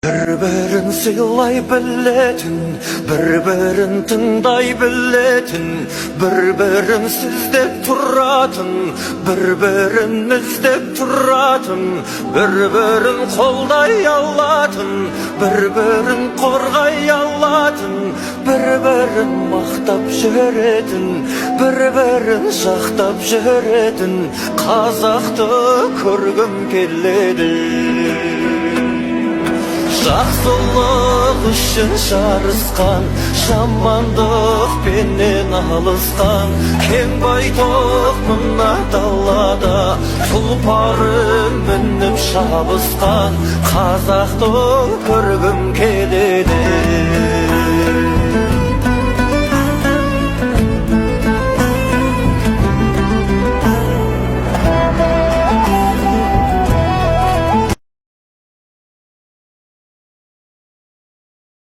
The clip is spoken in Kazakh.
Bir-birin sıylay bilетін, bir-birin тыңдай білетін, bir-birin сіздеп тұратын, bir-birin іздеп тұратын, bir-birin қолдай алатын, bir-birin қорғай алатын, bir-birin мақтап жүретін, bir-birin жақтап жүретін қазақты көргім келеді. Жақсылық үшін жарысқан, жамандық пенен алысқан, кең байтақ мына далада тұлпарын мініп шабысқан қазақты көргім келеді.